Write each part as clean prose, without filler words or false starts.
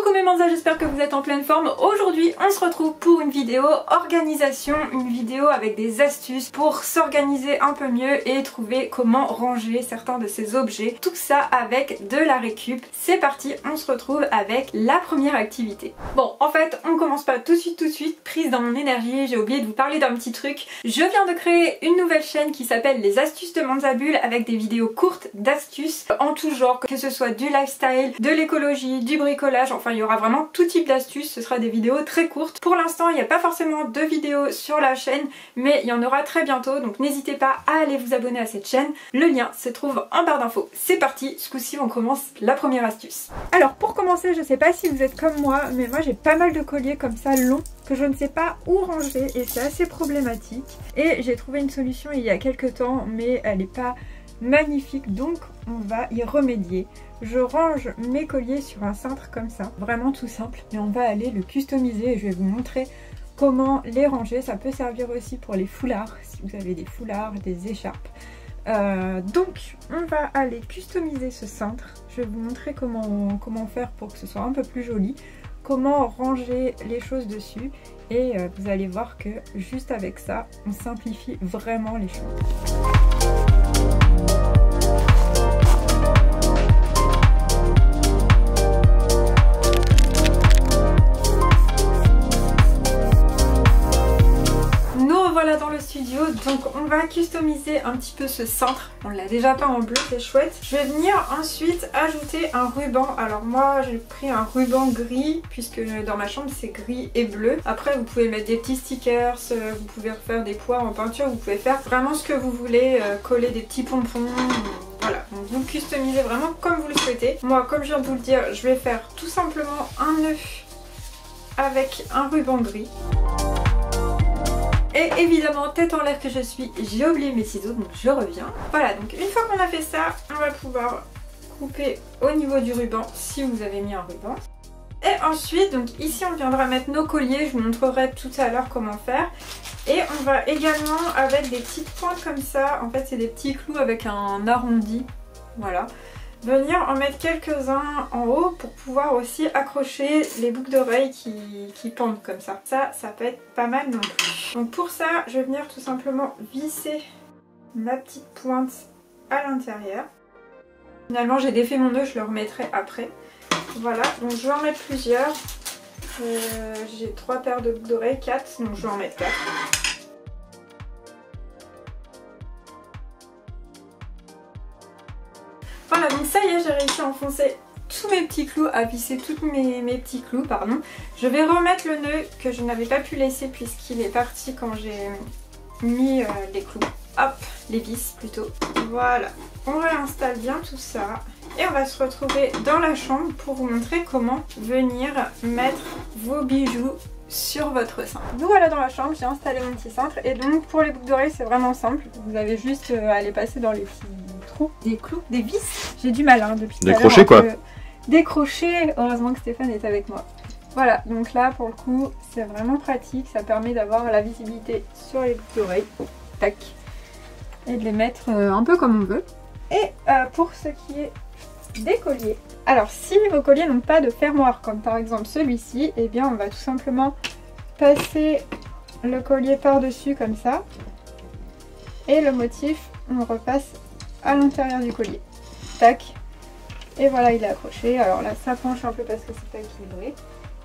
Coucou mes manzas, j'espère que vous êtes en pleine forme. Aujourd'hui on se retrouve pour une vidéo organisation, une vidéo avec des astuces pour s'organiser un peu mieux et trouver comment ranger certains de ces objets. Tout ça avec de la récup. C'est parti, on se retrouve avec la première activité. Bon, en fait on commence pas tout de suite, prise dans mon énergie, j'ai oublié de vous parler d'un petit truc. Je viens de créer une nouvelle chaîne qui s'appelle les astuces de Manzabule avec des vidéos courtes d'astuces en tout genre, que ce soit du lifestyle, de l'écologie, du bricolage, enfin il y aura vraiment tout type d'astuces, ce sera des vidéos très courtes. Pour l'instant il n'y a pas forcément de vidéos sur la chaîne, mais il y en aura très bientôt, donc n'hésitez pas à aller vous abonner à cette chaîne. Le lien se trouve en barre d'infos. C'est parti, ce coup-ci on commence la première astuce. Alors pour commencer, je sais pas si vous êtes comme moi, mais moi j'ai pas mal de colliers comme ça longs que je ne sais pas où ranger et c'est assez problématique. Et j'ai trouvé une solution il y a quelques temps, mais elle n'est pas magnifique, donc on va y remédier. Je range mes colliers sur un cintre comme ça, vraiment tout simple, mais on va aller le customiser et je vais vous montrer comment les ranger. Ça peut servir aussi pour les foulards, si vous avez des foulards, des écharpes. Donc on va aller customiser ce cintre. Je vais vous montrer comment faire pour que ce soit un peu plus joli, comment ranger les choses dessus et vous allez voir que juste avec ça on simplifie vraiment les choses. Voilà dans le studio, donc on va customiser un petit peu ce cintre. On l'a déjà peint en bleu, c'est chouette. Je vais venir ensuite ajouter un ruban. Alors moi j'ai pris un ruban gris puisque dans ma chambre c'est gris et bleu. Après vous pouvez mettre des petits stickers, vous pouvez refaire des poires en peinture, vous pouvez faire vraiment ce que vous voulez, coller des petits pompons. Voilà, donc vous customisez vraiment comme vous le souhaitez. Moi comme je viens de vous le dire, je vais faire tout simplement un nœud avec un ruban gris. Et évidemment, tête en l'air que je suis, j'ai oublié mes ciseaux, donc je reviens. Voilà, donc une fois qu'on a fait ça, on va pouvoir couper au niveau du ruban, si vous avez mis un ruban. Et ensuite, donc ici on viendra mettre nos colliers, je vous montrerai tout à l'heure comment faire. Et on va également, avec des petites pointes comme ça, en fait c'est des petits clous avec un arrondi, voilà. Venir en mettre quelques-uns en haut pour pouvoir aussi accrocher les boucles d'oreilles qui pendent comme ça. Ça peut être pas mal non plus. Donc pour ça, je vais venir tout simplement visser ma petite pointe à l'intérieur. Finalement, j'ai défait mon nœud, je le remettrai après. Voilà, donc je vais en mettre plusieurs. J'ai 3 paires de boucles d'oreilles, 4, donc je vais en mettre 4. Voilà, donc ça y est, j'ai réussi à enfoncer tous mes petits clous, à visser tous mes petits clous, pardon. Je vais remettre le nœud que je n'avais pas pu laisser puisqu'il est parti quand j'ai mis les clous. Hop, les vis plutôt. Voilà, on réinstalle bien tout ça. Et on va se retrouver dans la chambre pour vous montrer comment venir mettre vos bijoux sur votre cintre. Nous voilà dans la chambre, j'ai installé mon petit cintre et donc pour les boucles d'oreilles c'est vraiment simple. Vous avez juste à les passer dans les petits trous, des clous, des vis. J'ai du mal depuis tout à l'heure. Décrocher quoi. Décrocher, heureusement que Stéphane est avec moi. Voilà, donc là pour le coup c'est vraiment pratique, ça permet d'avoir la visibilité sur les boucles d'oreilles. Tac. Et de les mettre un peu comme on veut. Et pour ce qui est des colliers. Alors si vos colliers n'ont pas de fermoir comme par exemple celui-ci, eh bien on va tout simplement passer le collier par-dessus comme ça et le motif on repasse à l'intérieur du collier. Tac. Et voilà, il est accroché. Alors là ça penche un peu parce que c'est pas équilibré.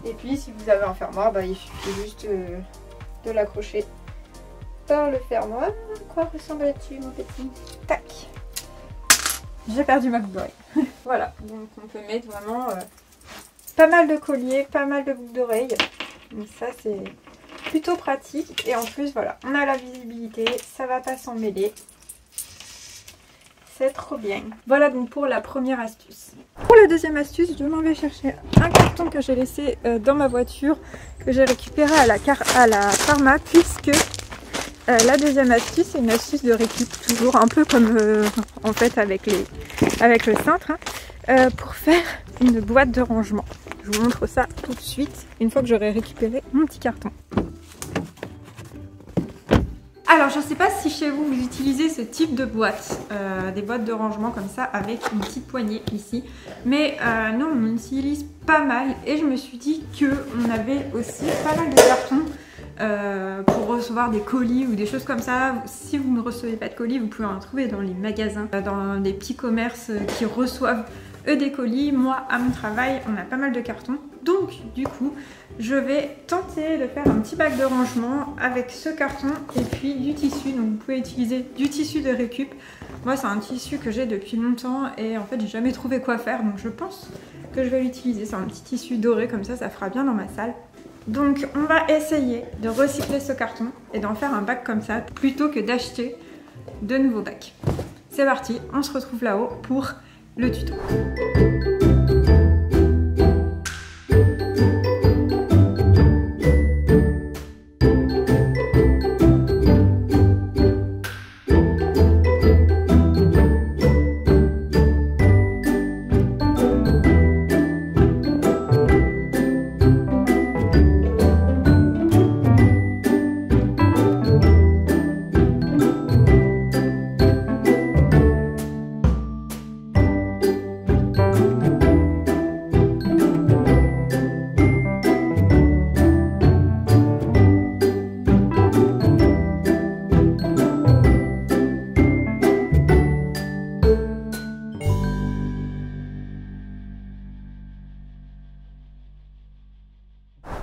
Et puis si vous avez un fermoir, il suffit juste de l'accrocher par le fermoir. Quoi ressemble-t-il mon petit? Tac. J'ai perdu ma boucle d'oreille. Voilà, donc on peut mettre vraiment pas mal de colliers, pas mal de boucles d'oreilles. Donc ça c'est plutôt pratique. Et en plus voilà, on a la visibilité, ça va pas s'en mêler. C'est trop bien. Voilà donc pour la première astuce. Pour la deuxième astuce, je m'en vais chercher un carton que j'ai laissé dans ma voiture, que j'ai récupéré à la pharma, puisque la deuxième astuce, c'est une astuce de récup, toujours un peu comme en fait avec le cintre, pour faire une boîte de rangement. Je vous montre ça tout de suite, une fois que j'aurai récupéré mon petit carton. Alors Alors je sais pas si chez vous vous utilisez ce type de boîte, des boîtes de rangement comme ça avec une petite poignée ici, mais nous on utilise pas mal et je me suis dit qu'on avait aussi pas mal de cartons pour recevoir des colis ou des choses comme ça. Si vous ne recevez pas de colis, vous pouvez en trouver dans les magasins, dans des petits commerces qui reçoivent eux des colis. Moi à mon travail on a pas mal de cartons, donc du coup je vais tenter de faire un petit bac de rangement avec ce carton et puis du tissu. Donc vous pouvez utiliser du tissu de récup. Moi c'est un tissu que j'ai depuis longtemps et en fait j'ai jamais trouvé quoi faire, donc je pense que je vais l'utiliser. C'est un petit tissu doré comme ça fera bien dans ma salle. Donc on va essayer de recycler ce carton et d'en faire un bac comme ça plutôt que d'acheter de nouveaux bacs. C'est parti, on se retrouve là-haut pour le tuto.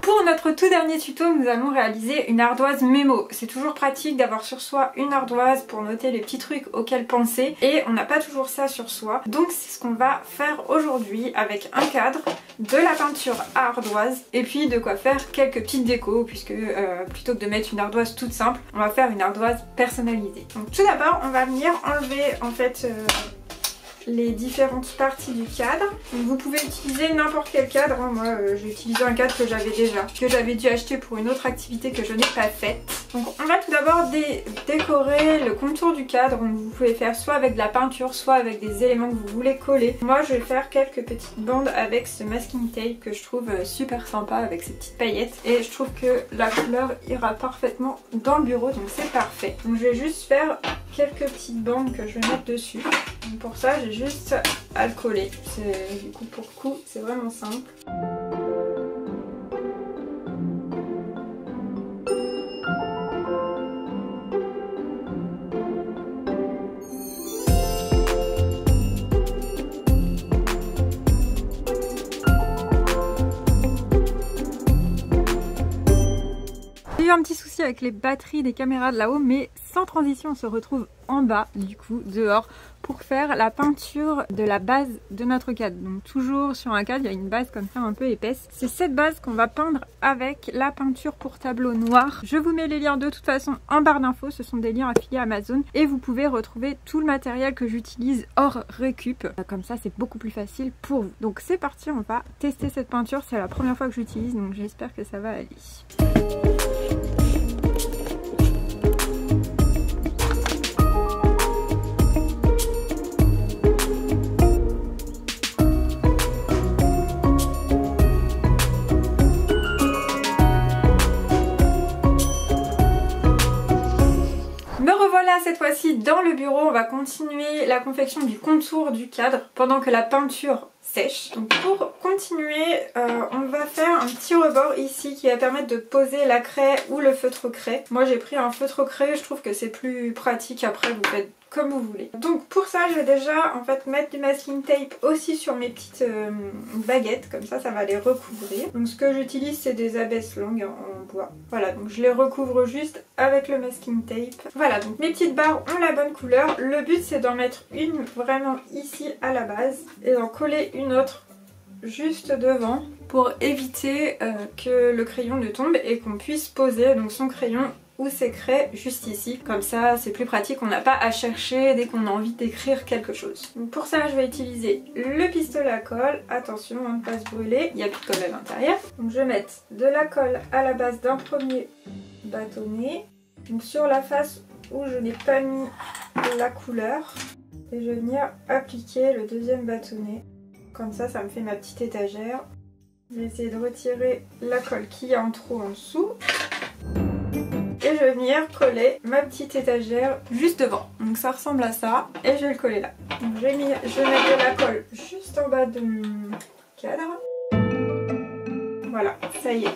Pour notre tout dernier tuto, nous allons réaliser une ardoise mémo. C'est toujours pratique d'avoir sur soi une ardoise pour noter les petits trucs auxquels penser et on n'a pas toujours ça sur soi. Donc c'est ce qu'on va faire aujourd'hui avec un cadre, de la peinture à ardoise et puis de quoi faire quelques petites décos puisque plutôt que de mettre une ardoise toute simple, on va faire une ardoise personnalisée. Donc tout d'abord, on va venir enlever en fait les différentes parties du cadre. Donc vous pouvez utiliser n'importe quel cadre, hein. Moi j'ai utilisé un cadre que j'avais déjà, que j'avais dû acheter pour une autre activité que je n'ai pas faite. Donc on va tout d'abord décorer le contour du cadre. Donc vous pouvez faire soit avec de la peinture, soit avec des éléments que vous voulez coller. Moi je vais faire quelques petites bandes avec ce masking tape que je trouve super sympa avec ces petites paillettes et je trouve que la couleur ira parfaitement dans le bureau, donc c'est parfait. Donc je vais juste faire quelques petites bandes que je vais mettre dessus. Donc pour ça j'ai juste à le coller, du coup pour coup c'est vraiment simple. J'ai eu un petit souci avec les batteries des caméras de là-haut, mais sans transition on se retrouve en bas du coup dehors pour faire la peinture de la base de notre cadre. Donc toujours sur un cadre il y a une base comme ça un peu épaisse. C'est cette base qu'on va peindre avec la peinture pour tableau noir. Je vous mets les liens de toute façon en barre d'infos, ce sont des liens affiliés à Amazon et vous pouvez retrouver tout le matériel que j'utilise hors récup. Comme ça c'est beaucoup plus facile pour vous. Donc c'est parti, on va tester cette peinture, c'est la première fois que j'utilise donc j'espère que ça va aller. Cette fois-ci dans le bureau, on va continuer la confection du contour du cadre pendant que la peinture sèche. Donc pour continuer, on va faire un petit rebord ici qui va permettre de poser la craie ou le feutre craie. Moi j'ai pris un feutre craie, je trouve que c'est plus pratique, après vous faites comme vous voulez. Donc pour ça je vais déjà en fait mettre du masking tape aussi sur mes petites baguettes, comme ça ça va les recouvrir. Donc ce que j'utilise c'est des abaisse longues en bois. Voilà, donc je les recouvre juste avec le masking tape. Voilà, donc mes petites barres ont la bonne couleur. Le but c'est d'en mettre une vraiment ici à la base et d'en coller une autre juste devant pour éviter que le crayon ne tombe et qu'on puisse poser donc son crayon ou ses craies juste ici. Comme ça c'est plus pratique, on n'a pas à chercher dès qu'on a envie d'écrire quelque chose. Donc pour ça je vais utiliser le pistolet à colle. Attention à ne pas se brûler, il n'y a plus de colle à l'intérieur. Donc je vais mettre de la colle à la base d'un premier bâtonnet. Donc sur la face où je n'ai pas mis la couleur. Et je vais venir appliquer le deuxième bâtonnet. Comme ça, ça me fait ma petite étagère. Je vais essayer de retirer la colle qui est en trop en dessous. Et et je vais venir coller ma petite étagère juste devant. Donc ça ressemble à ça et je vais le coller là. Donc je vais mettre de la colle juste en bas de mon cadre. Voilà, ça y est.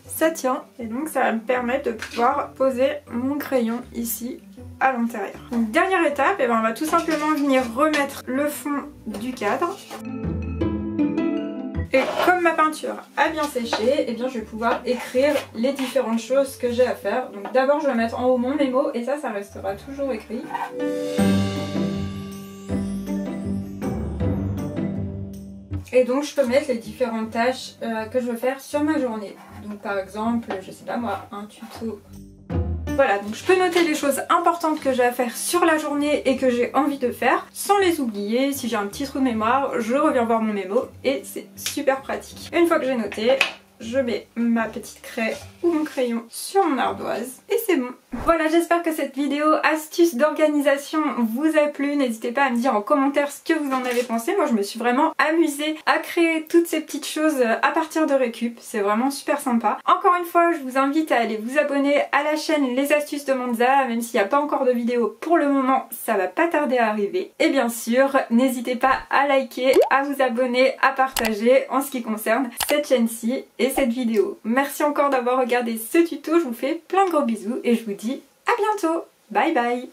Ça tient et donc ça va me permettre de pouvoir poser mon crayon ici à l'intérieur. Donc dernière étape, et ben on va tout simplement venir remettre le fond du cadre. Et comme ma peinture a bien séché, et bien je vais pouvoir écrire les différentes choses que j'ai à faire. Donc d'abord je vais mettre en haut mon mémo et ça restera toujours écrit. Et donc je peux mettre les différentes tâches que je veux faire sur ma journée. Donc par exemple, je sais pas moi, un tuto. Voilà, donc je peux noter les choses importantes que j'ai à faire sur la journée et que j'ai envie de faire sans les oublier. Si j'ai un petit trou de mémoire, je reviens voir mon mémo et c'est super pratique. Une fois que j'ai noté, je mets ma petite craie ou mon crayon sur mon ardoise et c'est bon. Voilà, j'espère que cette vidéo astuce d'organisation vous a plu. N'hésitez pas à me dire en commentaire ce que vous en avez pensé. Moi je me suis vraiment amusée à créer toutes ces petites choses à partir de récup. C'est vraiment super sympa. Encore une fois, je vous invite à aller vous abonner à la chaîne Les Astuces de Monza. Même s'il n'y a pas encore de vidéo pour le moment, ça va pas tarder à arriver. Et bien sûr, n'hésitez pas à liker, à vous abonner, à partager en ce qui concerne cette chaîne-ci et cette vidéo. Merci encore d'avoir regardé ce tuto. Je vous fais plein de gros bisous et je vous dis à bientôt. Bye bye.